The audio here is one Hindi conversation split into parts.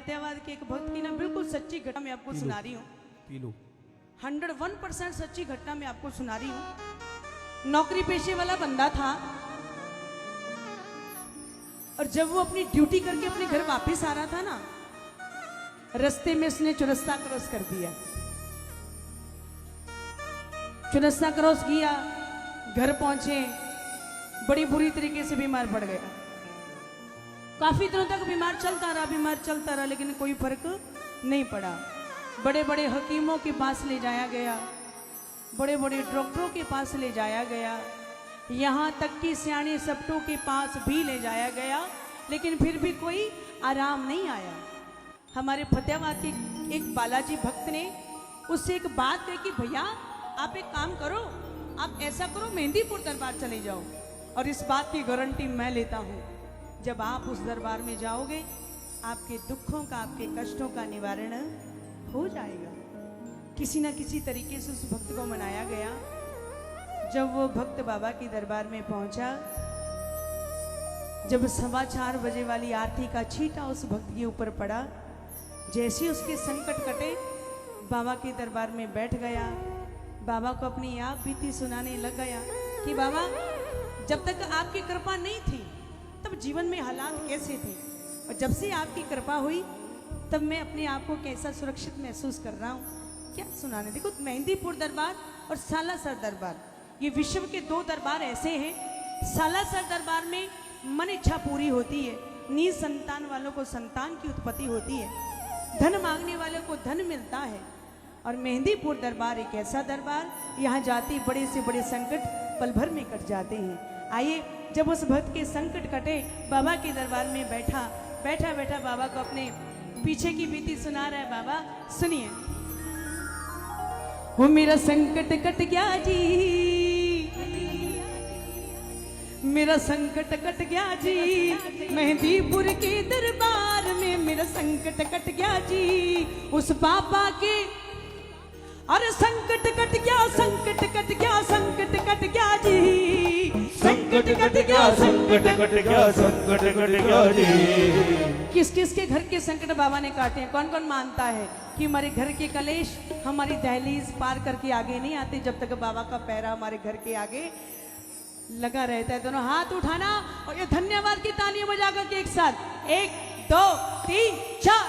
फतेहाबाद के एक भक्त की ना बिल्कुल सच्ची घटना मैं आपको सुना रही हूँ। P low. 101% सच्ची घटना मैं आपको सुना रही हूँ। नौकरी पेशे वाला बंदा था और जब वो अपनी ड्यूटी करके अपने घर वापस आ रहा था ना, रास्ते में उसने चौरस्ता क्रॉस कर दिया। चौरस्ता क्रॉस किया, घर पहुंचे, बड़ी बुरी तरीके से बीमार पड़ गया। काफी दिनों तक बीमार चलता रहा, लेकिन कोई फर्क नहीं पड़ा। बड़े बड़े हकीमों के पास ले जाया गया, बड़े बड़े डॉक्टरों के पास ले जाया गया, यहाँ तक कि सियाने सपटों के पास भी ले जाया गया, लेकिन फिर भी कोई आराम नहीं आया। हमारे फतेहाबाद के एक बालाजी भक्त ने उससे एक बात कही कि भैया आप एक काम करो, आप ऐसा करो मेहंदीपुर दरबार चले जाओ, और इस बात की गारंटी मैं लेता हूँ, जब आप उस दरबार में जाओगे आपके दुखों का, आपके कष्टों का निवारण हो जाएगा। किसी न किसी तरीके से उस भक्त को मनाया गया। जब वो भक्त बाबा के दरबार में पहुंचा, जब 4:15 बजे वाली आरती का छींटा उस भक्त के ऊपर पड़ा, जैसे उसके संकट कटे बाबा के दरबार में बैठ गया, बाबा को अपनी आप बीती सुनाने लग गया कि बाबा जब तक आपकी कृपा नहीं थी तब जीवन में हालात कैसे थे, और जब से आपकी कृपा हुई तब मैं अपने आप को कैसा सुरक्षित महसूस कर रहा हूँ। क्या सुनाने, देखो मेहंदीपुर दरबार और सालासर दरबार, ये विश्व के 2 दरबार ऐसे हैं। सालासर दरबार में मन इच्छा पूरी होती है, नीच संतान वालों को संतान की उत्पत्ति होती है, धन मांगने वालों को धन मिलता है। और मेहंदीपुर दरबार एक ऐसा दरबार, यहाँ जाते बड़े से बड़े संकट पल भर में कट जाते हैं। आइए, जब उस भक्त के संकट कटे, बाबा के दरबार में बैठा बाबा को अपने पीछे की बीती सुना रहा है। बाबा सुनिए। वो मेरा संकट कट गया जी, मेरा संकट कट गया जी, मेहंदीपुर के दरबार में मेरा संकट कट गया जी, उस बाबा के, अरे संकट कट गया, संकट कट गया, संकट कट गया जी, संकट कट गया, संकट कट गया, संकट कट गया जी। किस किस के घर के संकट बाबा ने काटे हैं? कौन कौन मानता है कि हमारे घर के कलेश हमारी दहलीज पार करके आगे नहीं आते जब तक बाबा का पैरा हमारे घर के आगे लगा रहता है? दोनों हाथ उठाना और ये धन्यवाद की तालियां बजा करके एक साथ 1 2 3 4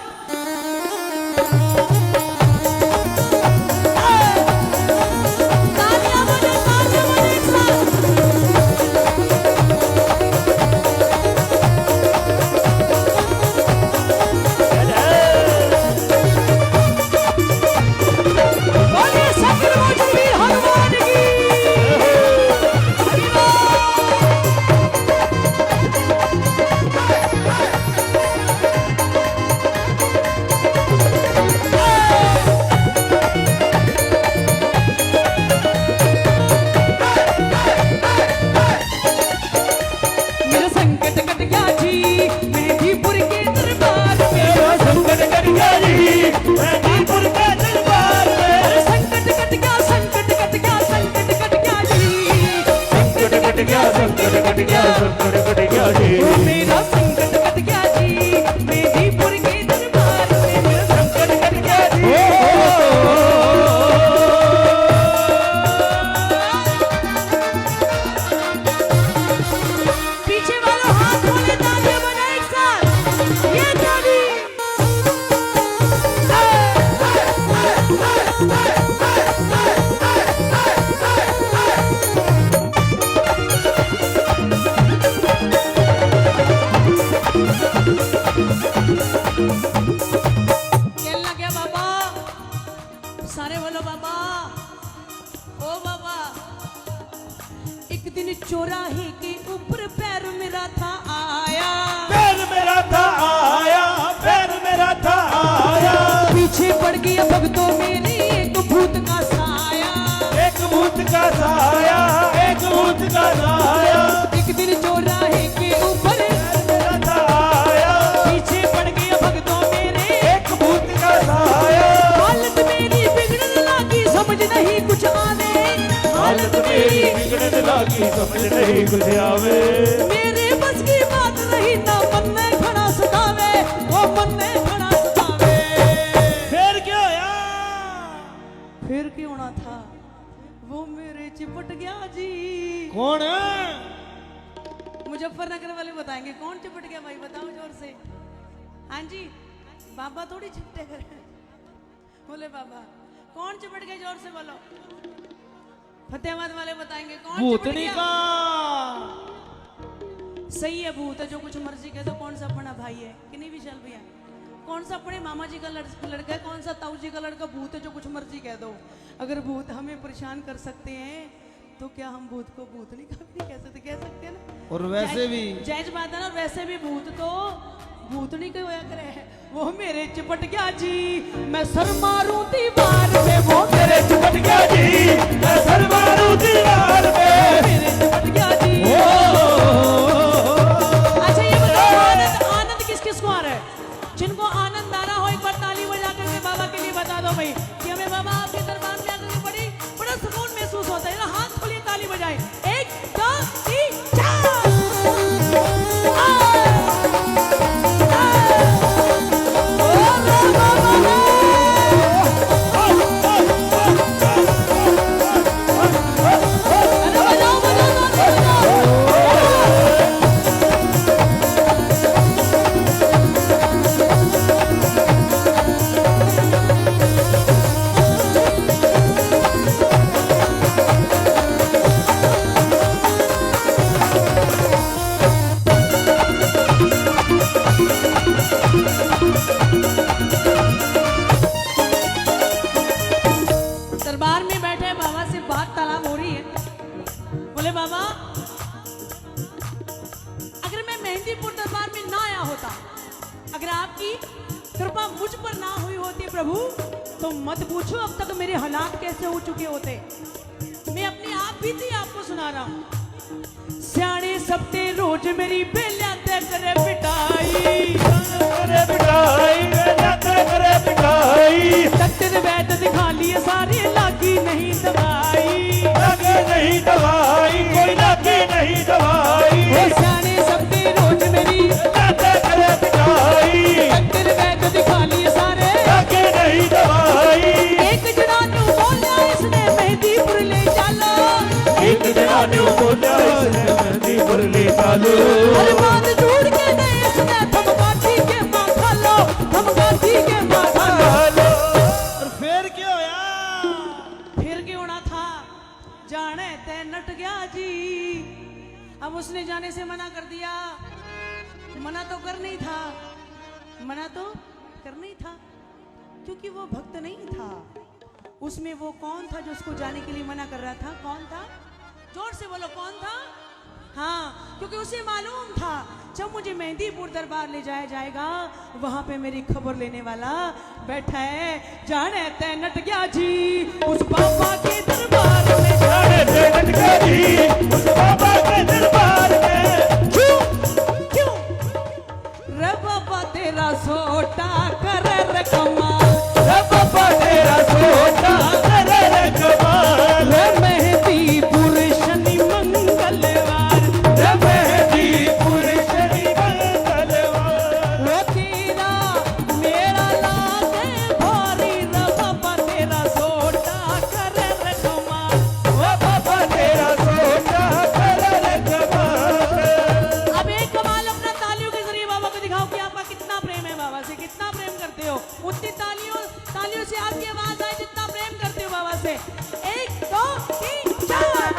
मेरा संकट कट गया जी, मेहंदीपुर के दरबार में मेरा संकट कट गया जी। पीछे वालों हाथ खोले, तालियां बजाएं एक साथ, ये ताली। चौराहे के ऊपर पैर मेरा था आया, पैर मेरा था आया, पैर मेरा था आया, पीछे पड़ गया भक्तों मेरे एक भूत का साया, एक भूत का साया, एक भूत का साया। एक दिन चौराहे के ऊपर पैर मेरा था आया, पीछे पड़ गया भक्तों मेरे एक भूत का साया। हालत मेरी बिगड़ने लगी, समझ नहीं कुछ आने, हालत मेरी बिगड़ने लगी, समझ नहीं कुछ आवे, मेरे बस की बात नहीं, ना मन में खड़ा सतावे, वो मन में खड़ा होना था वो मेरे चिपट गया जी। कौन? मुजफ्फरनगर वाले बताएंगे कौन चिपट गया भाई, बताओ जोर से। हाँ जी, बाबा थोड़ी चिपटे कर बोले बाबा कौन चिपट गया, जोर से बोलो। फतेहाबाद वाले बताएंगे कौन चिपट भूतनी गया। का। सही है, भूत है, जो कुछ मर्जी कह दो। कौन सा अपना भाई है कि नहीं विशाल भैया? कौन सा अपने मामा जी का लड़का है, कौन सा ताऊ जी का लड़का? भूत है, जो कुछ मर्जी कह दो। अगर भूत हमें परेशान कर सकते हैं तो क्या हम भूत को भूतनी का भी नहीं कह सकते? कह सकते हैं ना। और वैसे भी जायज बात है ना। वैसे भी भूत तो भूतनी को होया करे। वो मेरे चिपट गया जी, मैं सर मारूं दीवार पे। वो मेरे चिपट गया जी, मैं सर मारूं दीवार पे। मेरे चिपट गया जी। अच्छा ये बताओ, आनंद किस किस को आ रहा है? जिनको आनंद आ रहा हो एक बार ताली बजा करके बाबा के लिए बता दो भाई कि हमें बाबा आपके दरबार में आकर के बड़ा सुकून महसूस होता है ना। हाथ खोलिए, ताली बजाए। 1 2 3 दरबार में बैठे बाबा से बात तालाब हो रही है। बोले बाबा अगर मैं मेहंदीपुर दरबार में ना आया होता, अगर आपकी कृपा मुझ पर ना हुई होती प्रभु, तो मत पूछो अब तक मेरे हालात कैसे हो चुके होते। मैं अपनी आप बीती आपको सुना रहा हूं। सियाने सबते रोज मेरी बेलिया तय करे पिटाई, करे पिटाई, करे पिटाई। डॉक्टर वैद दिखा लिए सारे, लागी नहीं दवाई, लगे नहीं दवाई, कोई लगी नहीं दवाई। सियाने सबते रोज मेरी करे पिटाई, डॉक्टर वैद दिखा लिए सारे, लगे नहीं दवाई। एक जनानू बोला इसने मेहंदीपुर ले चलो, एक जनानू बोला इसने मेहंदीपुर ले चलो। हर बात ढूंढ के दे इसने थमगाती के मां खा लो, थमगाती के मां खा लो। और फिर क्या होया? फिर क्यों होना था, जाने ते नट गया जी। अब उसने जाने से मना कर दिया। मना तो करना ही था, मना तो करना ही था, क्योंकि वो भक्त नहीं था। उसमें वो कौन था जो उसको जाने के लिए मना कर रहा था? कौन था? जोर से बोलो, कौन था? हाँ, क्योंकि उसे मालूम था जब मुझे मेहंदीपुर दरबार ले जाया जाएगा, वहां पे मेरी खबर लेने वाला बैठा है। जाने ते नट गया जी उस बाबा के दरबार में, जाने ते नट गया जी उस बाबा के दरबार में। क्यों क्यों? रे बाबा तेरा सोटा कर रकमा, रे बाबा तेरा सोटा करे रे कमाल। रे मेहंदीपुर शनि मंगलवार, रे मेहंदीपुर शनि मंगलवार। वो तेरा मेरा लागे भारी, रे बाबा तेरा सोटा कर रकमा। ओ बाबा तेरा सोटा करे रे कमाल। अब एक कमाल अपना तालियों के जरिए बाबा को दिखाओ कि आपका कितना प्रेम है बाबा से, कितना प्रेम करते हो। उतनी तालियों से आपकी आवाज आए जितना प्रेम करते हो बाबा से। 1 2 3 4।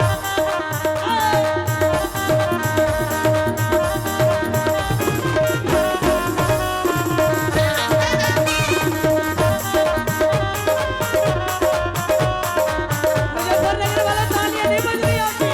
मुजफ्फरनगर वाला तालियां नहीं बज रही आपकी।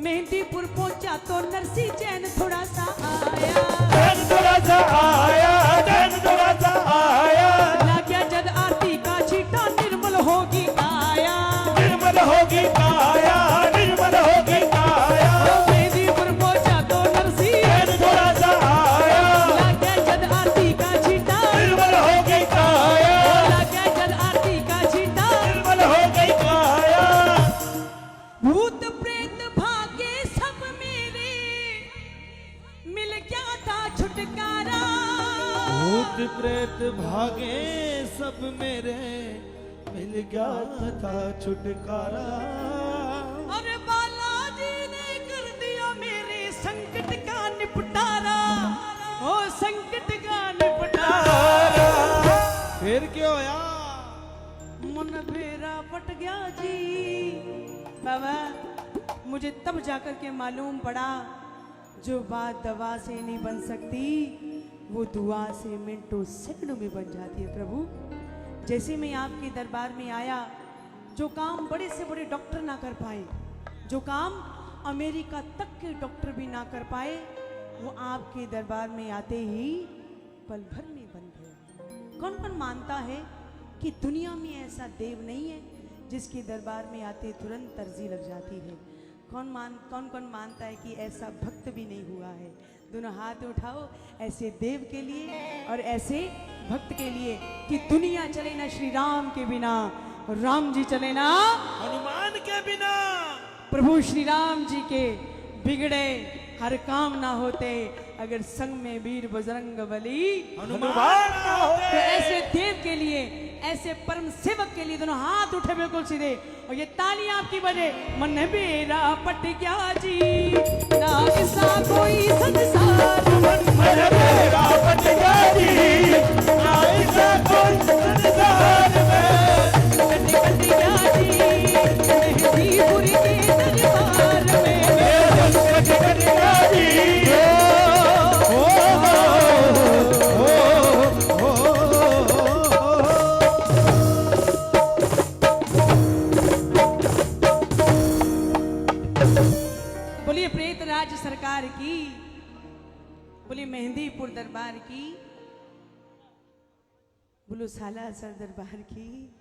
मेहंदीपुर पहुंचा तो नरसी चैन थोड़ा सा आया, चैन थोड़ा सा आया, चैन थोड़ा सा आया। लाग्या जद आरती का छीटा निर्मल होगी काया, निर्मल होगी काया, निर्मल होगी काया। मेहंदीपुर पहुंचा तो नरसी चैन थोड़ा सा आया, लाग्या जद आरती का छीटा, निर्मल होगी काया, लाग्या जद आरती का छीटा। निर्मल हो गई काया। भूत प्रेत भागे सब मेरे, मिल गया था छुटकारा। भूत प्रेत भागे सब मेरे, मिल गया था छुटकारा। और बालाजी ने कर दिया मेरे संकट का निपटारा, ओ संकट का निपटारा। फिर क्यों होया? मन फेरा पट गया जी। बाबा मुझे तब जाकर के मालूम पड़ा, जो बात दवा से नहीं बन सकती वो दुआ से मिनटों सेकंडों में बन जाती है। प्रभु जैसे मैं आपके दरबार में आया, जो काम बड़े से बड़े डॉक्टर ना कर पाए, जो काम अमेरिका तक के डॉक्टर भी ना कर पाए, वो आपके दरबार में आते ही पल भर में बन गया। कौन कौन मानता है कि दुनिया में ऐसा देव नहीं है जिसके दरबार में आते तुरंत तरजी लग जाती है? कौन कौन मानता है कि ऐसा भक्त भी नहीं हुआ है? दोनों हाथ उठाओ ऐसे देव के लिए और ऐसे भक्त के लिए कि दुनिया चले ना श्री राम के बिना, राम जी चले ना हनुमान के बिना। प्रभु श्री राम जी के बिगड़े हर काम ना होते अगर संग में वीर बजरंग बली हनुमान ना होते। तो ऐसे देव के लिए, ऐसे परम सेवक के लिए दोनों हाथ उठे बिल्कुल सीधे और ये ताली आपकी बजे। मन मेरा पट गया जी, ना किसा कोई संसार, मन मेरा पट गया जी, ना ऐसा कोई संसार में। कट कट गया जी मेहंदीपुर के दरबार में, कट कट गया जी। बोलिए प्रेत राज सरकार की, बोलिए मेहंदीपुर दरबार की, बोलो सालासर दरबार की।